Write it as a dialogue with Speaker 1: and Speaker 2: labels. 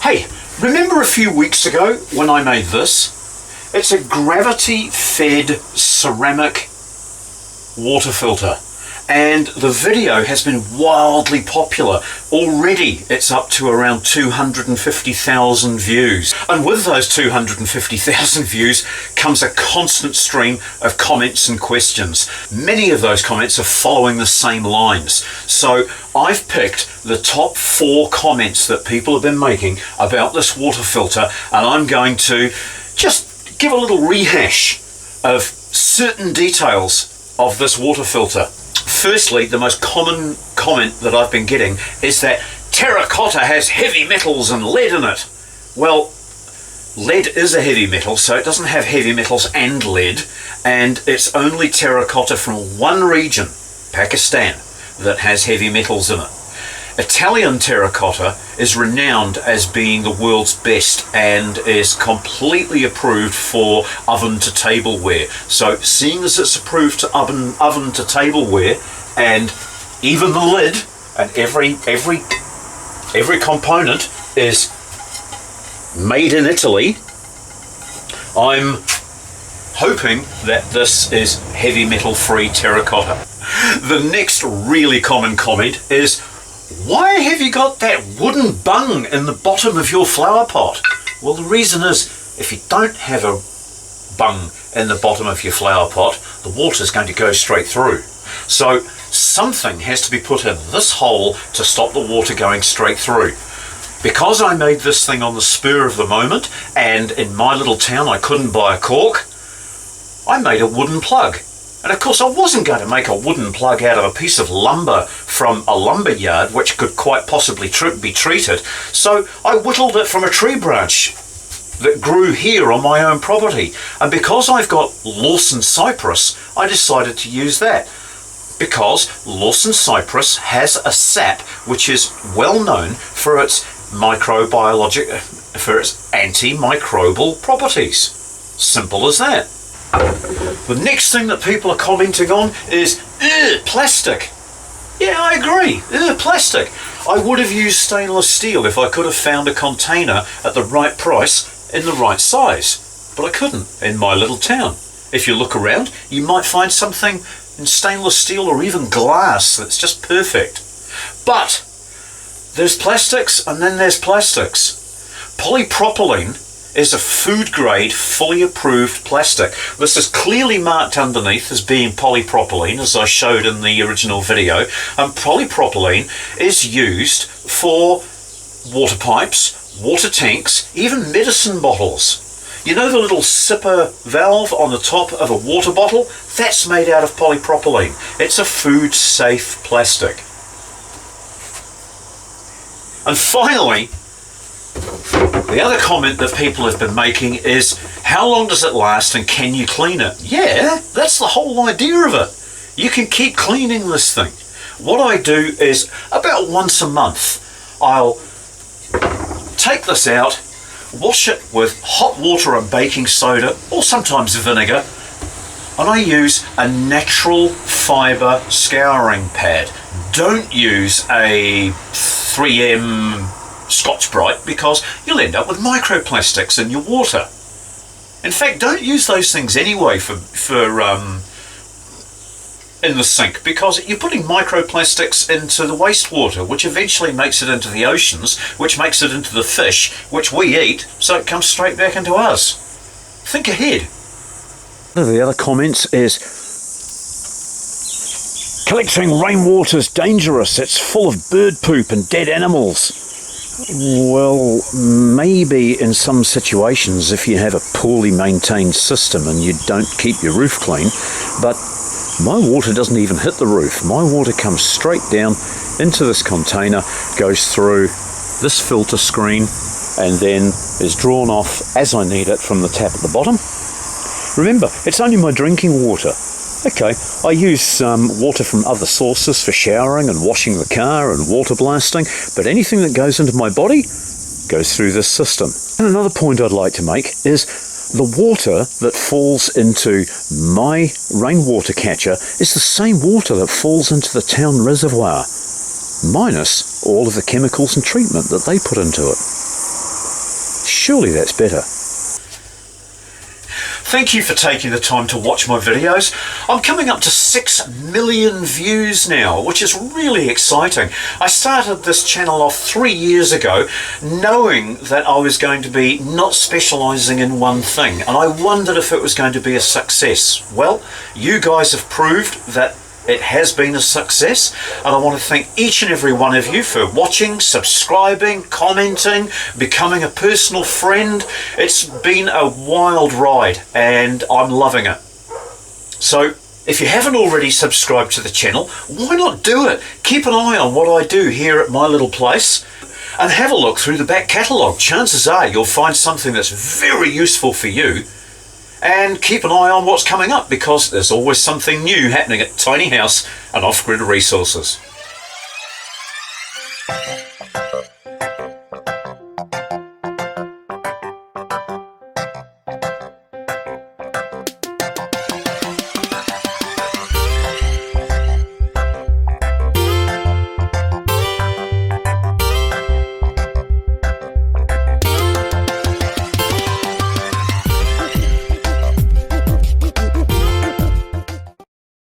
Speaker 1: Hey, remember a few weeks ago when I made this? It's a gravity-fed ceramic water filter. And the video has been wildly popular. Already it's up to around 250,000 views. And with those 250,000 views comes a constant stream of comments and questions. Many of those comments are following the same lines. So I've picked the top 4 comments that people have been making about this water filter, and I'm going to just give a little rehash of certain details of this water filter. Firstly, the most common comment that I've been getting is that terracotta has heavy metals and lead in it. Well, lead is a heavy metal, so it doesn't have heavy metals and lead, and it's only terracotta from one region, Pakistan, that has heavy metals in it. Italian terracotta is renowned as being the world's best and is completely approved for oven to tableware. So seeing as it's approved to oven to tableware, and even the lid and every component is made in Italy, I'm hoping that this is heavy metal free terracotta. The next really common comment is, why have you got that wooden bung in the bottom of your flower pot? Well, the reason is, if you don't have a bung in the bottom of your flower pot, the water's going to go straight through. So something has to be put in this hole to stop the water going straight through. Because I made this thing on the spur of the moment, and in my little town I couldn't buy a cork, I made a wooden plug. And of course I wasn't going to make a wooden plug out of a piece of lumber from a lumber yard, which could quite possibly be treated. So I whittled it from a tree branch that grew here on my own property. And because I've got Lawson cypress, I decided to use that. Because Lawson cypress has a sap which is well known for its antimicrobial properties. Simple as that. The next thing that people are commenting on is, plastic. Yeah, I agree, plastic. I would have used stainless steel if I could have found a container at the right price in the right size. But I couldn't in my little town. If you look around, you might find something in stainless steel or even glass that's just perfect. But there's plastics and then there's plastics. Polypropylene is a food grade, fully approved plastic. This is clearly marked underneath as being polypropylene, as I showed in the original video. And polypropylene is used for water pipes, water tanks, even medicine bottles. You know the little sipper valve on the top of a water bottle? That's made out of polypropylene. It's a food safe plastic. And finally, the other comment that people have been making is, how long does it last and can you clean it? Yeah, that's the whole idea of it. You can keep cleaning this thing. What I do is, about once a month, I'll take this out, wash it with hot water and baking soda, or sometimes vinegar, and I use a natural fibre scouring pad. Don't use a 3M Scotch-Brite, because you'll end up with microplastics in your water. In fact, don't use those things anyway for in the sink, because you're putting microplastics into the wastewater, which eventually makes it into the oceans, which makes it into the fish, which we eat, so it comes straight back into us. Think ahead. One of the other comments is, collecting rainwater's dangerous, it's full of bird poop and dead animals. Well, maybe in some situations if you have a poorly maintained system and you don't keep your roof clean, but my water doesn't even hit the roof. My water comes straight down into this container, goes through this filter screen, and then is drawn off as I need it from the tap at the bottom. Remember, it's only my drinking water. Okay, I use water from other sources for showering and washing the car and water blasting, but anything that goes into my body goes through this system. And another point I'd like to make is the water that falls into my rainwater catcher is the same water that falls into the town reservoir, minus all of the chemicals and treatment that they put into it.
Speaker 2: Surely that's better.
Speaker 1: Thank you for taking the time to watch my videos. I'm coming up to 6 million views now, which is really exciting. I started this channel off 3 years ago, knowing that I was going to be not specialising in one thing, and I wondered if it was going to be a success. Well, you guys have proved that it has been a success, and I want to thank each and every one of you for watching, subscribing, commenting, becoming a personal friend. It's been a wild ride and I'm loving it. So if you haven't already subscribed to the channel, why not do it? Keep an eye on what I do here at my little place and have a look through the back catalogue. Chances are you'll find something that's very useful for you. And keep an eye on what's coming up, because there's always something new happening at Tiny House and Off-Grid Resources.